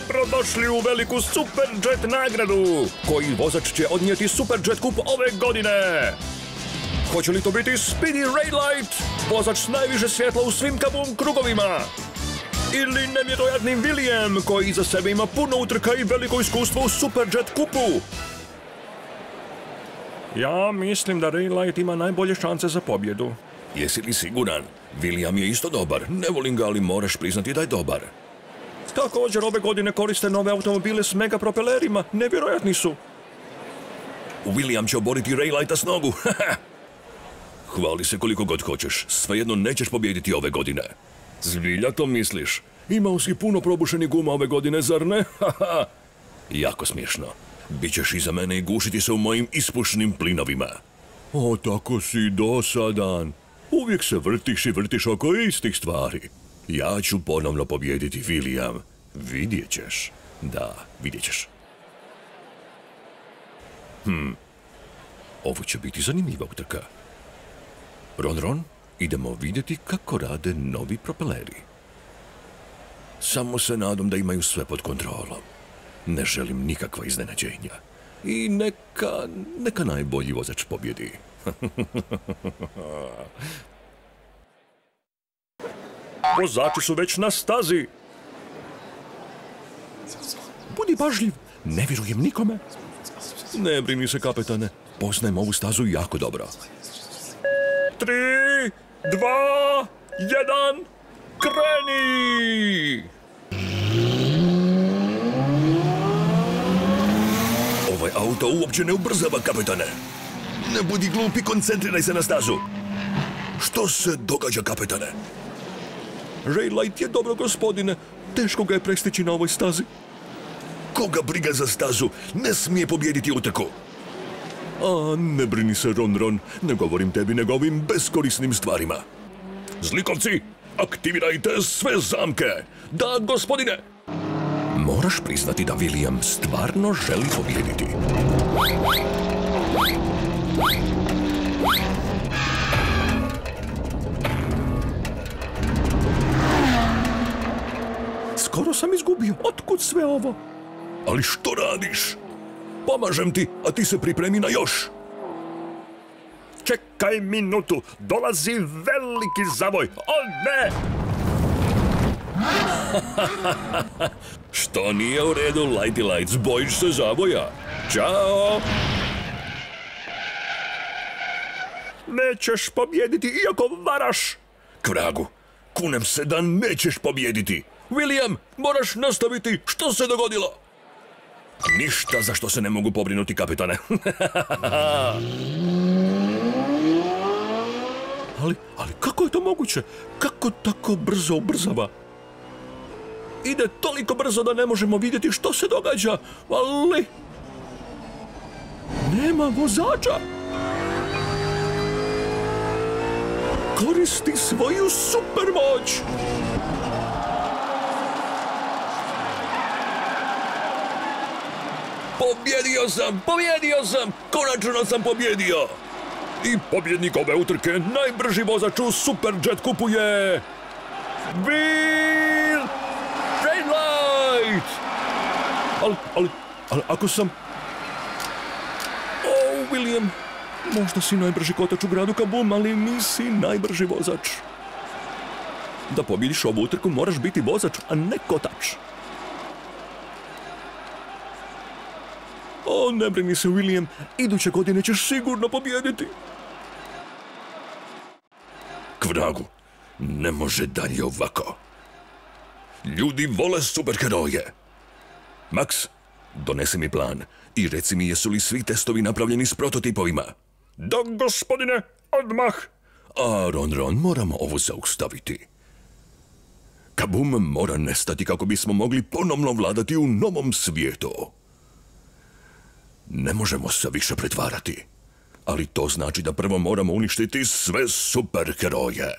Dobrodošli u veliku Superjet nagradu! Koji vozač će odnijeti Superjet kup ove godine? Hoće li to biti Speedy Raylight, vozač s najviše svjetla u svim Kaboom krugovima? Ili nevjerojatni William, koji iza sebe ima puno utrka i veliko iskustvo u Superjet kupu? Ja mislim da Raylight ima najbolje šanse za pobjedu. Jesi li siguran? William je isto dobar. Ne volim ga, ali moraš priznati da je dobar. Također ove godine koriste nove automobile s mega propelerima. Nevjerojatni su. William će oboriti Raylighta s nogu. Hvali se koliko god hoćeš. Svejedno nećeš pobijediti ove godine. Zbilja to misliš? Imao si puno probušenih guma ove godine, zar ne? Jako smiješno. Bićeš iza mene i gušiti se u mojim ispušnim plinovima. O, tako si dosadan. Uvijek se vrtiš i vrtiš oko istih stvari. Ja ću ponovno pobijediti, William. Vidjet ćeš. Da, vidjet ćeš. Ovo će biti zanimljiva utrka. Ron, idemo vidjeti kako rade novi propeleri. Samo se nadam da imaju sve pod kontrolom. Ne želim nikakva iznenađenja. I neka najbolji vozač pobjedi. Vozači su već na stazi. Budi pažljiv, ne vjerujem nikome. Ne brini se, kapetane. Poznajem ovu stazu jako dobro. 3, 2, 1, kreni! Ovaj auto uopće ne ubrzava, kapetane. Ne budi glup i koncentriraj se na stazu. Što se događa, kapetane? Raylight je dobro, gospodine. Teško ga je prestići na ovoj stazi. Koga briga za stazu? Ne smije pobijediti utrku. A, ne brini se, Ron. Ne govorim tebi, nego ovim beskorisnim stvarima. Zlikovci, aktivirajte sve zamke. Da, gospodine. Moraš priznati da William stvarno želi pobijediti. Skoro sam izgubio. Otkud sve ovo? Ali što radiš? Pomažem ti, a ti se pripremi na još. Čekaj minutu. Dolazi veliki zavoj. O ne! Što nije u redu, Lighty Lights? Bojiš se zavoja? Ćao! Nećeš pobjediti, iako varaš. Kvragu, kunem se da nećeš pobjediti. William, moraš nastaviti. Što se dogodilo? Ništa za što se ne mogu pobrinuti, kapitane. Ali kako je to moguće? Kako tako brzo ubrzava? Ide toliko brzo da ne možemo vidjeti što se događa, ali... nema vozača! Koristi svoju supermoć! Pobjedio sam! Konačno sam pobjedio! I pobjednik ove utrke, najbrži vozač u Superjet kupu je... Will Raylight! Ali ako sam... O, William, možda si najbrži kotač u gradu Kaboom, ali nisi najbrži vozač. Da pobjediš ovu utrku moraš biti vozač, a ne kotač. O, ne brini se, William. Iduće godine ćeš sigurno pobjediti. Kvragu, ne može dalje ovako. Ljudi vole superheroje. Max, donesi mi plan i reci mi jesu li svi testovi napravljeni s prototipovima. Da, gospodine, odmah. A, Ron, moramo ovo zaustaviti. Kaboom mora nestati kako bismo mogli ponovno vladati u novom svijetu. Ne možemo se više pretvarati, ali to znači da prvo moramo uništiti sve superheroje.